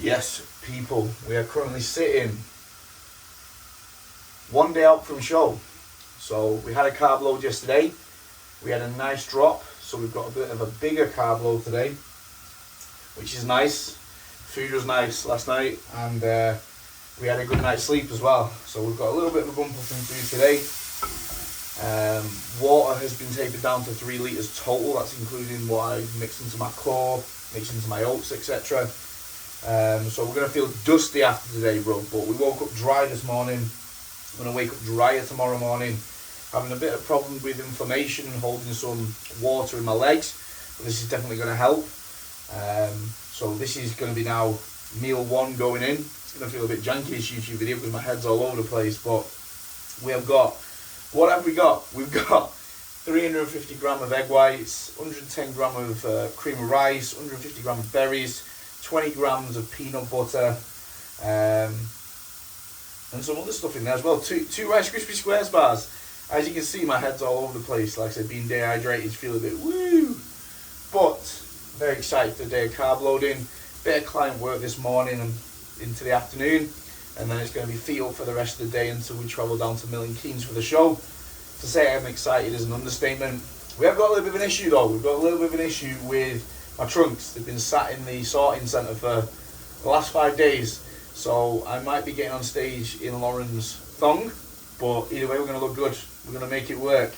Yes, people, we are currently sitting one day out from show. So we had a carb load yesterday. We had a nice drop, so we've got a bit of a bigger carb load today, which is nice. Food was nice last night, and we had a good night's sleep as well. So we've got a little bit of a bumper from food today. Water has been tapered down to 3 litres total. That's including what I mixed into my core, mixed into my oats, etc. So we're going to feel dusty after today, bro. But we woke up dry this morning. I'm going to wake up drier tomorrow morning. Having a bit of problem with inflammation and holding some water in my legs. But this is definitely going to help. So this is going to be now meal 1 going in. It's going to feel a bit janky, this YouTube video, because my head's all over the place. But we have got, what have we got? We've got 350 gram of egg whites, 110 gram of cream of rice, 150 gram of berries, 20 grams of peanut butter, and some other stuff in there as well. Two Rice Krispie Squares bars. As you can see, my head's all over the place. Like I said, being dehydrated, feel a bit woo. But very excited for the day of carb loading. Bit of client work this morning and into the afternoon, and then it's going to be feet up for the rest of the day until we travel down to Milton Keynes for the show. To say I'm excited is an understatement. We have got a little bit of an issue though. We've got a little bit of an issue with my trunks. They've been sat in the sorting centre for the last 5 days. So I might be getting on stage in Lauren's thong, but either way we're going to look good. We're going to make it work.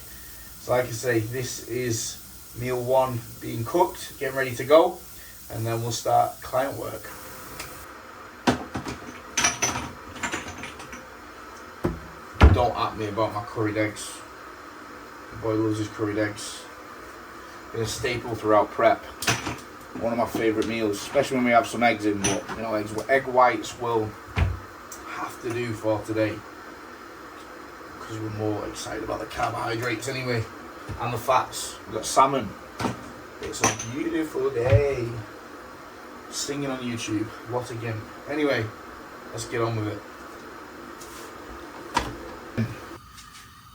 So like I say, this is meal 1 being cooked, getting ready to go, and then we'll start client work. Don't at me about my curried eggs. The boy loves his curried eggs. Been a staple throughout prep. One of my favourite meals, especially when we have some eggs in, but you know, egg whites will have to do for today, because we're more excited about the carbohydrates anyway, and the fats. We've got salmon. It's a beautiful day. Singing on YouTube, what a gimp. Anyway, let's get on with it.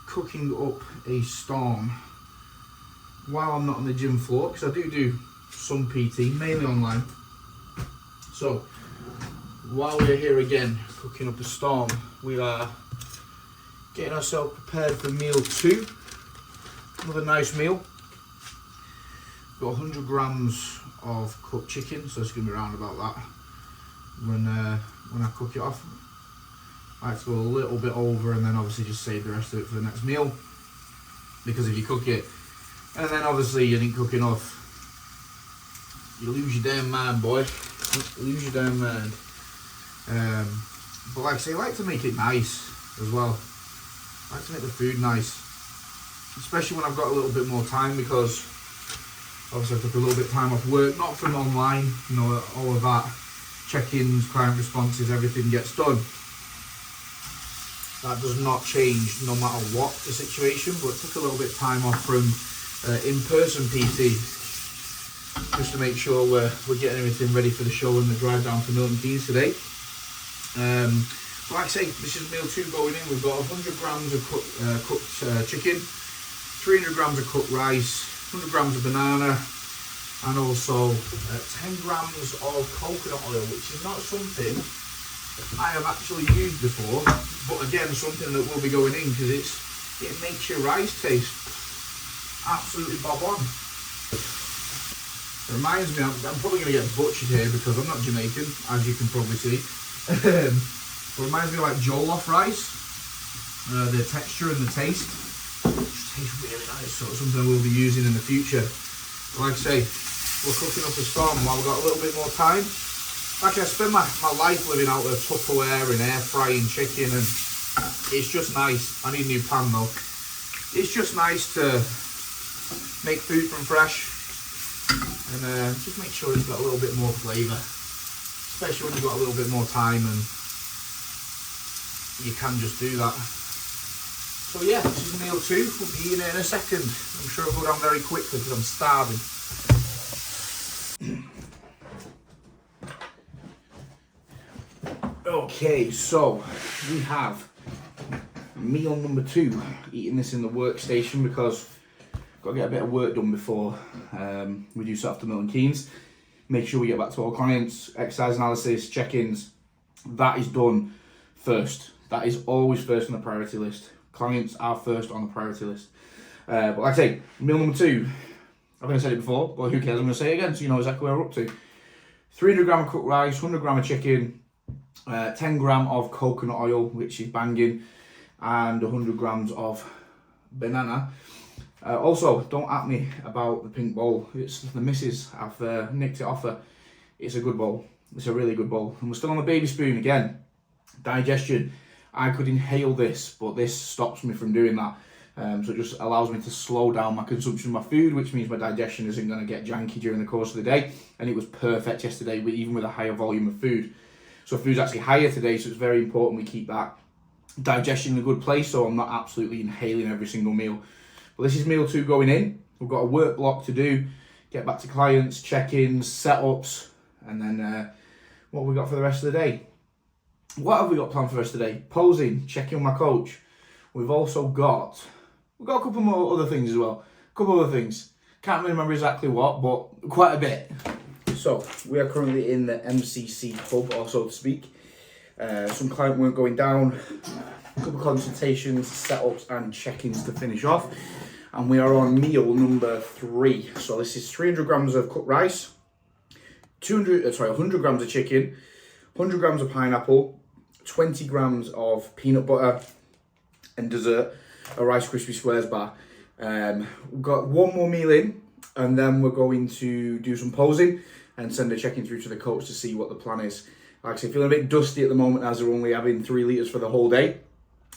Cooking up a storm while I'm not on the gym floor, because I do some PT, mainly online. So while we're here again cooking up a storm, we are getting ourselves prepared for meal 2. Another nice meal. Got 100 grams of cooked chicken, so it's going to be around about that when I cook it off. I like to go a little bit over and then obviously just save the rest of it for the next meal, because if you cook it and then obviously you didn't cook enough, you lose your damn mind, boy. You lose your damn mind. But like I say, I like to make it nice as well. I like to make the food nice, especially when I've got a little bit more time, because obviously I took a little bit of time off work, not from online, you know, all of that, check-ins, client responses, everything gets done. That does not change no matter what the situation, but took a little bit of time off from in-person PT, just to make sure we're getting everything ready for the show and the drive down to Milton Keynes today. Like I say, this is meal 2 going in. We've got 100 grams of cooked chicken, 300 grams of cooked rice, 100 grams of banana, and also 10 grams of coconut oil, which is not something I have actually used before, but again, something that will be going in, because it makes your rice taste absolutely bob on. It reminds me, I'm probably going to get butchered here because I'm not Jamaican, as you can probably see. It reminds me of like jollof rice, the texture and the taste. It tastes really nice, so it's something I will be using in the future. Like I say, we're cooking up a storm while we've got a little bit more time. Like I spend my life living out of Tupperware and air frying chicken, and it's just nice. I need a new pan though. It's just nice to make food from fresh, and just make sure it's got a little bit more flavour, especially when you've got a little bit more time and you can just do that. So yeah, this is meal 2. We'll be eating it in a second. I'm sure it'll go down very quickly because I'm starving. Okay, so we have meal number 2, eating this in the workstation because I've got to get a bit of work done before we do set off to Milton Keynes. make sure we get back to our clients, exercise analysis, check-ins. That is done first. That is always first on the priority list. Clients are first on the priority list. But like I say, meal number 2, I think I said it before, but who cares, I'm going to say it again so you know exactly where we're up to. 300 gram of cooked rice, 100 gram of chicken, 10 gram of coconut oil, which is banging, and 100 grams of banana. Also, don't at me about the pink bowl. It's the missus. I've nicked it off her. It's a good bowl. It's a really good bowl. And we're still on the baby spoon again. Digestion. I could inhale this, but this stops me from doing that. So it just allows me to slow down my consumption of my food, which means my digestion isn't going to get janky during the course of the day. And it was perfect yesterday, even with a higher volume of food. So food's actually higher today, so it's very important we keep that digestion in a good place, so I'm not absolutely inhaling every single meal. But this is meal 2 going in. We've got a work block to do, get back to clients, check-ins, setups, and then what have we got for the rest of the day? What have we got planned for the rest of the day? Posing, checking with my coach. We've got a couple more other things as well. A couple other things. Can't remember exactly what, but quite a bit. So, we are currently in the MCC hub, or so to speak. Some client work going down, a couple of consultations, setups and check-ins to finish off. And we are on meal number 3. So this is 300 grams of cooked rice, 100 grams of chicken, 100 grams of pineapple, 20 grams of peanut butter, and dessert, a Rice Krispie Squares bar. We've got one more meal in, and then we're going to do some posing and send a check-in through to the coach to see what the plan is. Like I say, feeling a bit dusty at the moment as we're only having 3 litres for the whole day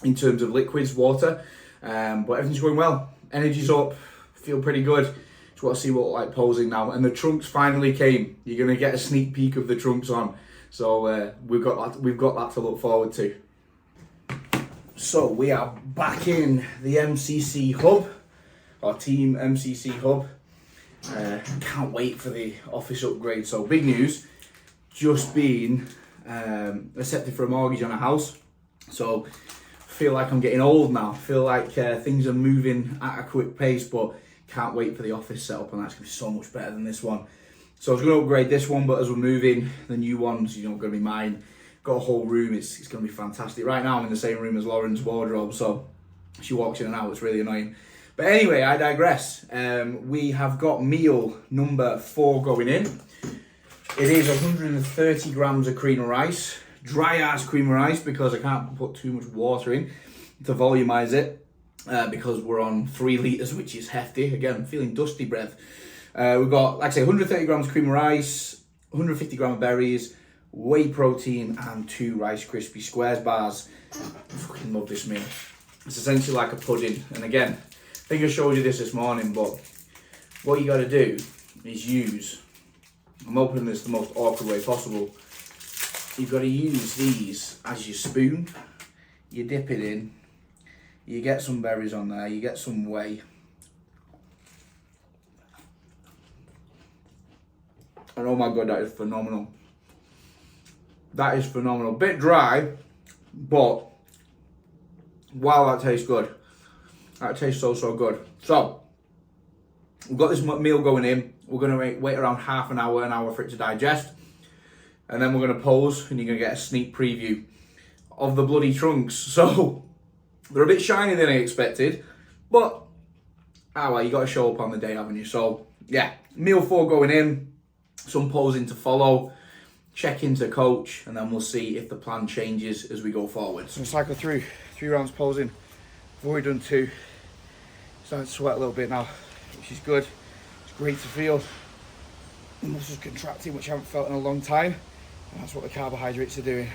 in terms of liquids, water, but everything's going well. Energy's up, feel pretty good. Just want to see what like posing now. And the trunks finally came. You're going to get a sneak peek of the trunks on. So we've got that to look forward to. So we are back in the MCC hub, our team MCC hub. Can't wait for the office upgrade. So big news, just been accepted for a mortgage on a house. So feel like I'm getting old now. Feel like things are moving at a quick pace, but can't wait for the office setup, and that's going to be so much better than this one. So I was going to upgrade this one, but as we're moving, the new one's going to be mine. Got a whole room. It's going to be fantastic. Right now I'm in the same room as Lauren's wardrobe, so she walks in and out. It's really annoying. But anyway, I digress. We have got meal number 4 going in. It is 130 grams of cream of rice. Dry ass cream of rice, because I can't put too much water in to volumize it, because we're on 3 litres, which is hefty. Again, I'm feeling dusty breath. We've got, like I say, 130 grams of cream of rice, 150 grams of berries, whey protein, and 2 Rice Krispie Squares bars. I fucking love this meal. It's essentially like a pudding. And again, I think I showed you this morning, but what you got to do is use, I'm opening this the most awkward way possible. You've got to use these as your spoon. You dip it in. You get some berries on there. You get some whey. And oh my God, that is phenomenal. That is phenomenal. Bit dry, but wow, that tastes good. That tastes so, so good. So, we've got this meal going in. We're going to wait around half an hour for it to digest. And then we're going to pose, and you're going to get a sneak preview of the bloody trunks. So, they're a bit shinier than I expected. But, well, you got to show up on the day, haven't you? So, yeah, meal 4 going in. Some posing to follow. Check into coach, and then we'll see if the plan changes as we go forward. So, cycle through 3 rounds posing. I've already done 2. Starting to sweat a little bit now, which is good. It's great to feel. The muscles contracting, which I haven't felt in a long time. And that's what the carbohydrates are doing.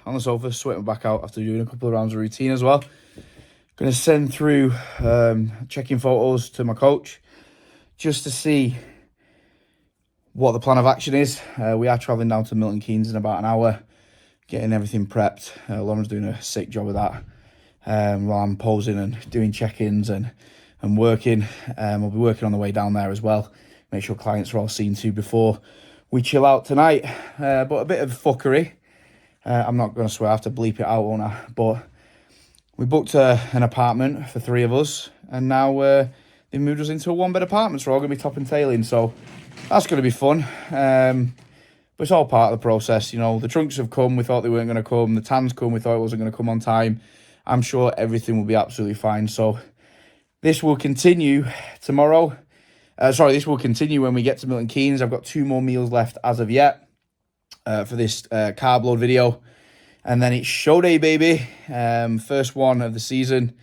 on the sofa, sweating my back out after doing a couple of rounds of routine as well. Going to send through check-in photos to my coach just to see what the plan of action is. We are travelling down to Milton Keynes in about an hour, getting everything prepped. Lauren's doing a sick job of that while I'm posing and doing check-ins and working. We'll be working on the way down there as well. Make sure clients are all seen to before we chill out tonight. But a bit of fuckery. I'm not going to swear, I have to bleep it out, won't I? But we booked an apartment for 3 of us, and now they moved us into a 1-bed apartment, so we're all going to be top and tailing, so that's going to be fun. But it's all part of the process, you know. The trunks have come, we thought they weren't going to come. The tan's come, we thought it wasn't going to come on time. I'm sure everything will be absolutely fine. So this will continue tomorrow. This will continue when we get to Milton Keynes. I've got 2 more meals left as of yet for this carb load video. And then it's show day, baby. First one of the season.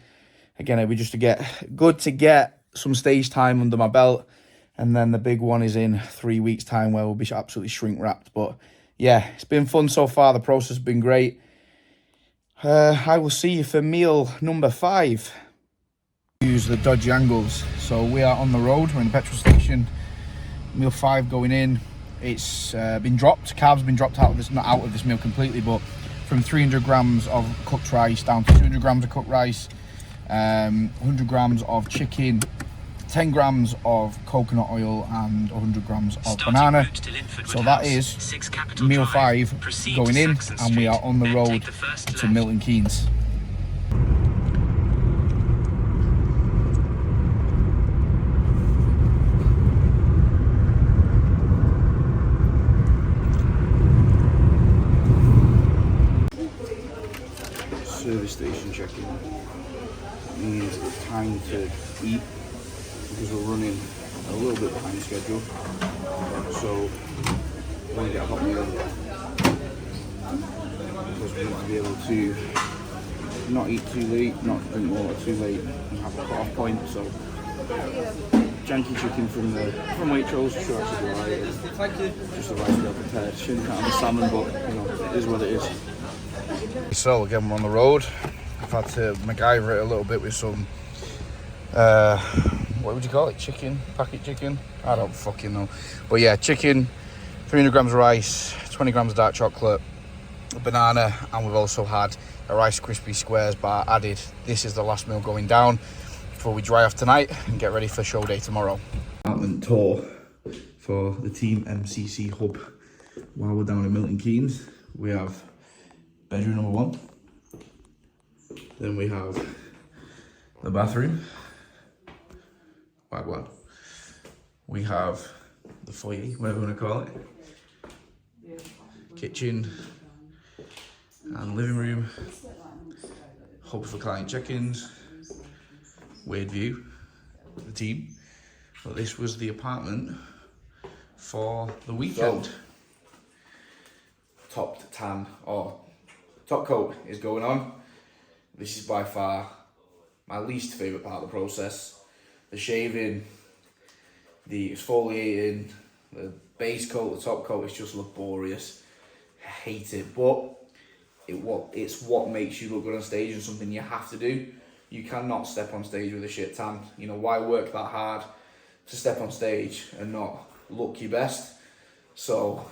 Again, it'll be just to get some stage time under my belt. And then the big one is in 3 weeks' time, where we'll be absolutely shrink wrapped. But yeah, it's been fun so far. The process has been great. I will see you for meal number 5. Use the dodgy angles. So we are on the road. We're in the petrol station. Meal 5 going in. It's been dropped. Carbs been dropped out of this, not out of this meal completely, but from 300 grams of cooked rice down to 200 grams of cooked rice, 100 grams of chicken, 10 grams of coconut oil, and 100 grams of banana. So that is meal 5 going in, and we are on the road to Milton Keynes. Service station check-in. That means it's time to eat, because we're running a little bit behind schedule. So we want to get a hot meal, because we want to be able to not eat too late, not drink water too late, and have a cut-off point. So janky chicken from Waitrose should actually be alright. Just the rice well prepared. Shouldn't count on the salmon, but you know, it is what it is. So again, we're on the road. I've had to MacGyver it a little bit with some what would you call it? Chicken? Packet chicken? I don't fucking know. But yeah, chicken, 300 grams of rice, 20 grams of dark chocolate, a banana, and we've also had a Rice Krispie Squares bar added. This is the last meal going down before we dry off tonight and get ready for show day tomorrow. Apartment tour for the Team MCC Hub. While we're down in Milton Keynes, we have bedroom number 1. Then we have the bathroom. Wagwan. We have the foyer, whatever you want to call it. Kitchen and living room. Hub for client check-ins. Weird view. The team. But this was the apartment for the weekend. So, top tan or top coat is going on. This is by far my least favourite part of the process. The shaving, the exfoliating, the base coat, the top coat, it's just laborious. I hate it, but it's what makes you look good on stage, and something you have to do. You cannot step on stage with a shit tan. You know, why work that hard to step on stage and not look your best? So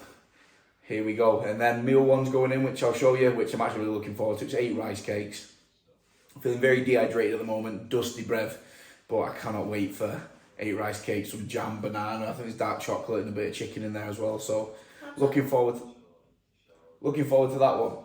here we go. And then meal 1's going in, which I'll show you, which I'm actually really looking forward to. It's 8 rice cakes. I'm feeling very dehydrated at the moment, dusty breath, but I cannot wait for 8 rice cakes, some jam, banana, I think there's dark chocolate and a bit of chicken in there as well. So looking forward to that one.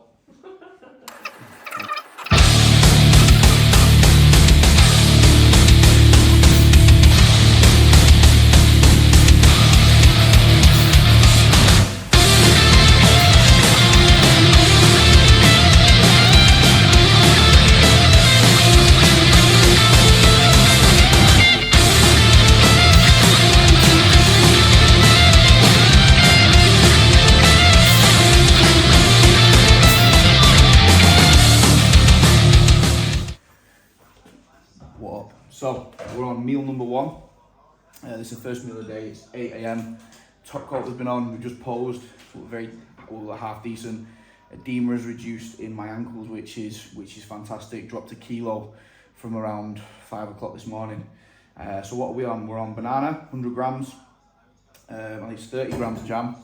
So we're on meal number 1. This is the first meal of the day. It's 8 AM. Top coat has been on. We've just posed. So we're half decent. edema has reduced in my ankles, which is fantastic. Dropped a kilo from around 5 o'clock this morning. So what are we on? We're on banana, 100 grams, at least 30 grams of jam,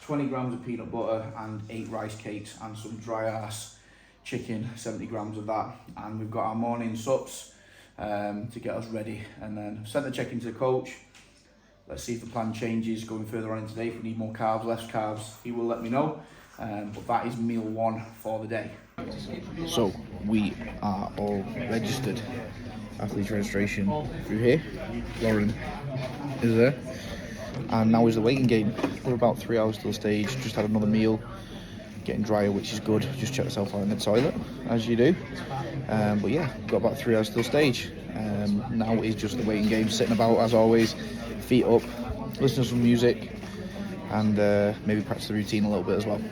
20 grams of peanut butter, and 8 rice cakes, and some dry ass chicken, 70 grams of that. And we've got our morning sups to get us ready, and then sent the check-in to the coach. Let's see if the plan changes going further on in today. If we need more carbs, less carbs, he will let me know. But that is meal 1 for the day. So we are all registered. Athletes registration through here. Lauren is there. And now is the waiting game. We're about 3 hours to the stage. Just had another meal. Getting drier, which is good. Just check myself out in the toilet, as you do. But yeah, got about 3 hours to the stage. Now is just the waiting game. Sitting about as always. Feet up. Listen to some music. And maybe practice the routine a little bit as well.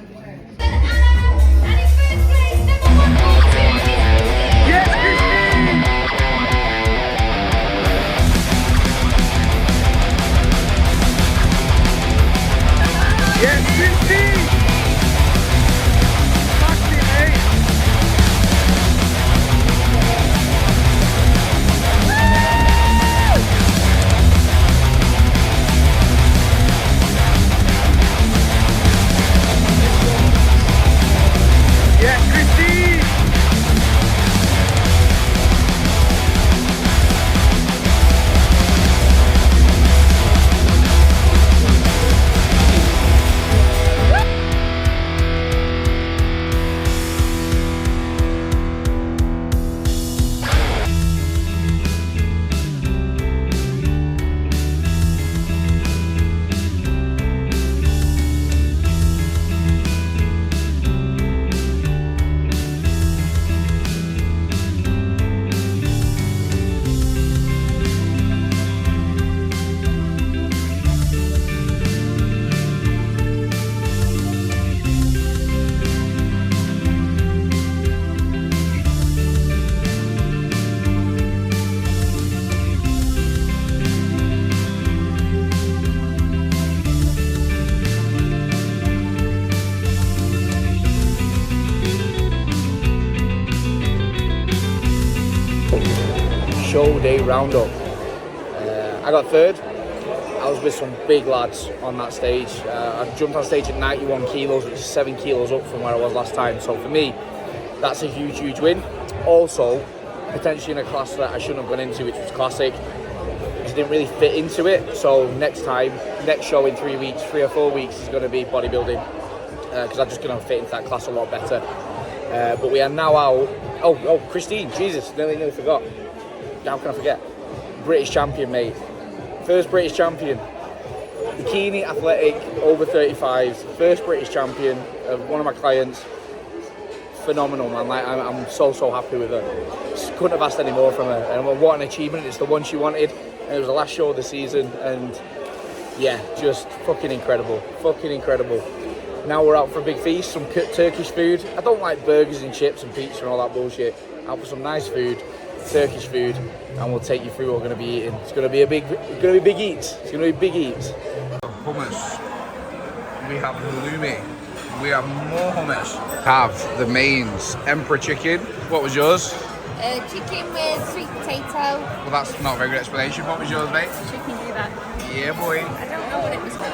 Show day roundup. I got third. I was with some big lads on that stage. I jumped on stage at 91 kilos, which is 7 kilos up from where I was last time. So for me, that's a huge win. Also, potentially in a class that I shouldn't have gone into, which was classic. I didn't really fit into it. So next show in 3 or 4 weeks is going to be bodybuilding, because I'm just going to fit into that class a lot better. But we are now out. Oh, Christine, Jesus, nearly forgot. How can I forget? British champion, mate. First British champion. Bikini athletic, over 35s. First British champion of one of my clients. Phenomenal, man. Like, I'm so happy with her. Just couldn't have asked any more from her. And what an achievement. It's the one she wanted. And it was the last show of the season. And yeah, just fucking incredible. Now we're out for a big feast, some Turkish food. I don't like burgers and chips and pizza and all that bullshit. Out for some nice food. Turkish food, and we'll take you through what we're going to be eating. It's going to be big eats. Hummus. We have halloumi. We have more hummus. Have the mains. Emperor chicken. What was yours? Chicken with sweet potato. Well, that's not a very good explanation. What was yours, mate? Chicken do that. Yeah, boy. I don't know what it was called.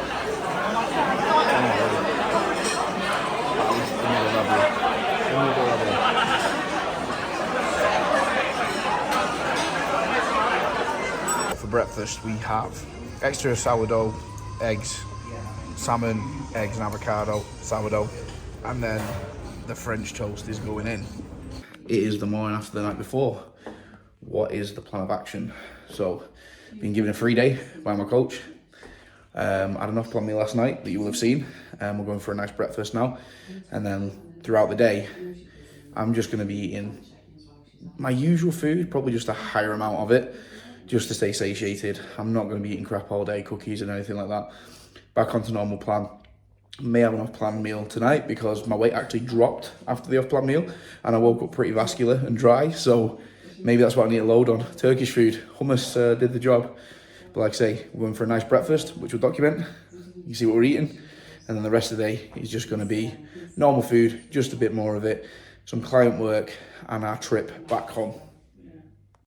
For breakfast, we have extra sourdough, eggs, salmon, eggs and avocado, sourdough, and then the French toast is going in. It is the morning after the night before. What is the plan of action? So, been given a free day by my coach. Had enough plan meal last night that you will have seen. We're going for a nice breakfast now, and then throughout the day, I'm just going to be eating my usual food, probably just a higher amount of it, just to stay satiated. I'm not going to be eating crap all day, cookies and anything like that. Back onto normal plan. May have an off-plan meal tonight because my weight actually dropped after the off-plan meal, and I woke up pretty vascular and dry, so maybe that's what I need to load on. Turkish food. Hummus did the job. But like I say, we're going for a nice breakfast, which we'll document. You see what we're eating. and then the rest of the day is just going to be normal food, just a bit more of it, some client work, and our trip back home.